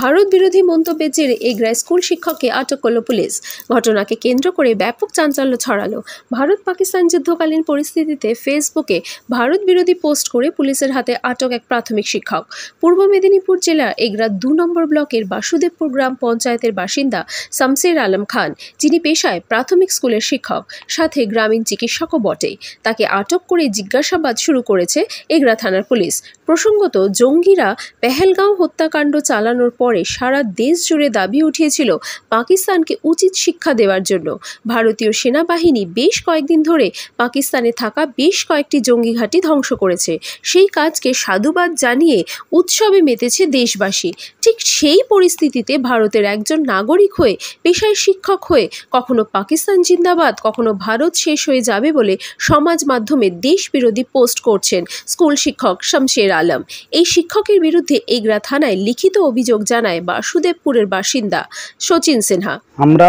ভারত বিরোধী মন্তব্যের জেরে এগরায় স্কুল শিক্ষককে আটক করল পুলিশ। ঘটনাকে কেন্দ্র করে ব্যাপক চাঞ্চল্য ছড়ালো। ভারত পাকিস্তান যুদ্ধকালীন পরিস্থিতিতে ফেসবুকে ভারত বিরোধী পোস্ট করে পুলিশের হাতে আটক এক প্রাথমিক শিক্ষক। পূর্ব মেদিনীপুর জেলার এগরা 2 নম্বর ব্লকের বাসুদেবপুর গ্রাম পঞ্চায়েতের বাসিন্দা শামসের আলম খান, যিনি পেশায় প্রাথমিক স্কুলের শিক্ষক, সাথে গ্রামীণ চিকিৎসকও বটে। তাকে আটক করে জিজ্ঞাসাবাদ শুরু করেছে এগরা থানার পুলিশ। প্রসঙ্গত, জঙ্গিরা পেহেলগাঁও হত্যাকাণ্ড চালানোর পরে সারা দেশ জুড়ে দাবি উঠিয়েছিল পাকিস্তানকে উচিত শিক্ষা দেওয়ার জন্য। ভারতীয় সেনাবাহিনী বেশ কয়েকদিন ধরে পাকিস্তানে থাকা বেশ কয়েকটি জঙ্গি ঘাঁটি ধ্বংস করেছে। সেই কাজকে সাধুবাদ জানিয়ে উৎসবে মেতেছে দেশবাসী। ঠিক সেই পরিস্থিতিতে ভারতের একজন নাগরিক হয়ে, পেশায় শিক্ষক হয়ে, কখনো পাকিস্তান জিন্দাবাদ, কখনো ভারত শেষ হয়ে যাবে বলে সমাজ মাধ্যমে দেশ বিরোধী পোস্ট করছেন স্কুল শিক্ষক শামসের আলম। এই শিক্ষকের বিরুদ্ধে এগরা থানায় লিখিত অভিযোগ জানায় বাসুদেবপুরের বাসিন্দা শচীন সিনহা। আমরা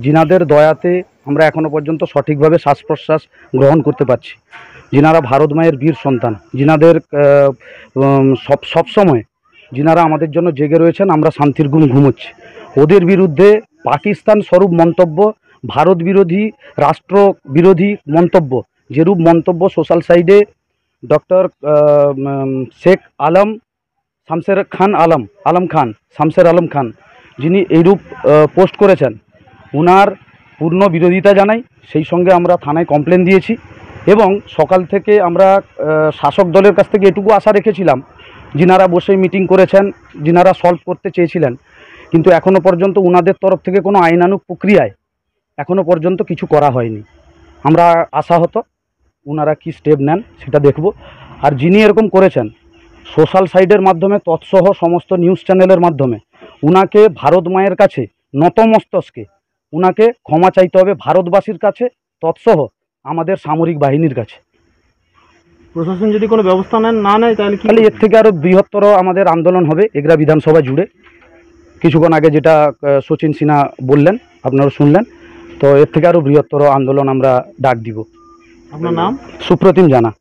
জিনাদের দয়াতে আমরা এখনো পর্যন্ত সঠিকভাবে শ্বাস প্রশ্বাস গ্রহণ করতে পারছি। জিনারা ভারত মায়ের বীর সন্তান, জিনাদের সবসময় জিনারা আমাদের জন্য জেগে রয়েছেন, আমরা শান্তির ঘুম ঘুমোচ্ছি। ওদের বিরুদ্ধে পাকিস্তান স্বরূপ মন্তব্য, ভারত বিরোধী, রাষ্ট্র বিরোধী মন্তব্য, যেরূপ মন্তব্য সোশ্যাল সাইডে ডক্টর শেখ আলম শামসের আলম খান যিনি এইরূপ পোস্ট করেছেন, ওনার পূর্ণ বিরোধিতা জানাই। সেই সঙ্গে আমরা থানায় কমপ্লেন দিয়েছি এবং সকাল থেকে আমরা শাসক দলের কাছ থেকে এটুকু আশা রেখেছিলাম, যিনারা বসে মিটিং করেছেন, যিনারা সলভ করতে চেয়েছিলেন, কিন্তু এখনও পর্যন্ত ওনাদের তরফ থেকে কোনো আইনানুগ প্রক্রিয়ায় এখনও পর্যন্ত কিছু করা হয়নি। আমরা আশাহত ওনারা কি স্টেপ নেন সেটা দেখব। আর যিনি এরকম করেছেন, সোশ্যাল সাইটের মাধ্যমে তৎসহ সমস্ত নিউজ চ্যানেলের মাধ্যমে উনাকে ভারত মায়ের কাছে নতমস্তকে উনাকে ক্ষমা চাইতে হবে, ভারতবাসীর কাছে, তৎসহ আমাদের সামরিক বাহিনীর কাছে। প্রশাসন যদি কোনো ব্যবস্থা না নেয় তাহলে এর থেকে আরও বৃহত্তর আমাদের আন্দোলন হবে এগরা বিধানসভা জুড়ে। কিছুক্ষণ আগে যেটা শচীন সিনহা বললেন আপনারা শুনলেন, তো এর থেকে আরও বৃহত্তর আন্দোলন আমরা ডাক দিব। আপনার নাম? সুপ্রতিম জানা।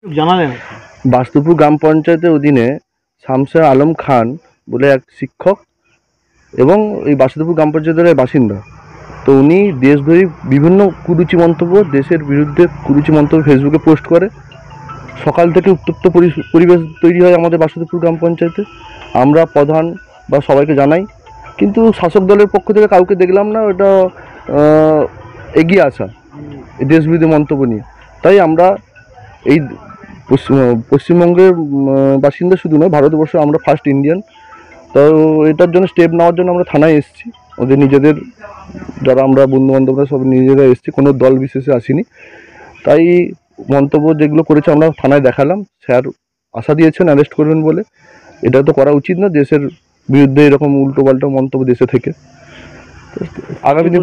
জানালেন বাসুদেবপুর গ্রাম পঞ্চায়েতের অধীনে শামসের আলম খান বলে এক শিক্ষক এবং এই বাসুদেবপুর গ্রাম পঞ্চায়েতের বাসিন্দা। তো উনি দেশব্যাপী বিভিন্ন কুরুচি মন্তব্য, দেশের বিরুদ্ধে কুরুচি মন্তব্য ফেসবুকে পোস্ট করে। সকাল থেকে উত্তপ্ত পরিবেশ তৈরি হয় আমাদের বাসুদেবপুর গ্রাম পঞ্চায়েতে। আমরা প্রধান বা সবাইকে জানাই, কিন্তু শাসক দলের পক্ষ থেকে কাউকে দেখলাম না ওটা এগিয়ে আসা দেশবিরোধী মন্তব্য নিয়ে। তাই আমরা এই পশ্চিমবঙ্গের বাসিন্দা শুধু নয়, ভারতবর্ষে আমরা ফার্স্ট ইন্ডিয়ান। তো এটার জন্য স্টেপ নেওয়ার জন্য আমরা থানায় এসেছি। ওদের নিজেদের যারা আমরা বন্ধুবান্ধবরা সব নিজেরা এসেছি, কোনো দল বিশেষে আসিনি। তাই মন্তব্য যেগুলো করেছে আমরা থানায় দেখালাম, স্যার আশা দিয়েছেন অ্যারেস্ট করবেন বলে। এটা তো করা উচিত না, দেশের বিরুদ্ধে এরকম উল্টোপাল্টা মন্তব্য দেশে থেকে। আগামী দিন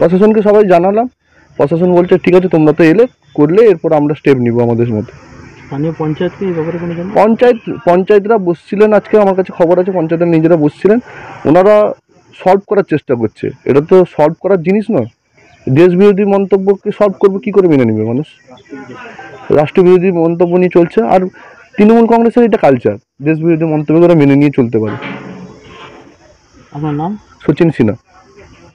প্রশাসনকে সবাই জানালাম, প্রশাসন বলছে ঠিক আছে তোমরা তো এলে করলে, এরপর আমরা স্টেপ নিব আমাদের মধ্যে। পঞ্চায়েতরা বসছিলেন আজকে, আমার কাছে খবর আছে পঞ্চায়েতের নিজেরা বসছিলেন, ওনারা সলভ করার চেষ্টা করছে। এটা তো সলভ করার জিনিস নয়। দেশ বিরোধী মন্তব্যকে সলভ করবে কী করে মেনে নেবে মানুষ? রাষ্ট্রবিরোধী মন্তব্য নিয়ে চলছে। আর তৃণমূল কংগ্রেসের এটা কালচার, দেশ বিরোধী মন্তব্য ওরা মেনে নিয়ে চলতে পারে। আপনার নাম? শচীন সিনহা।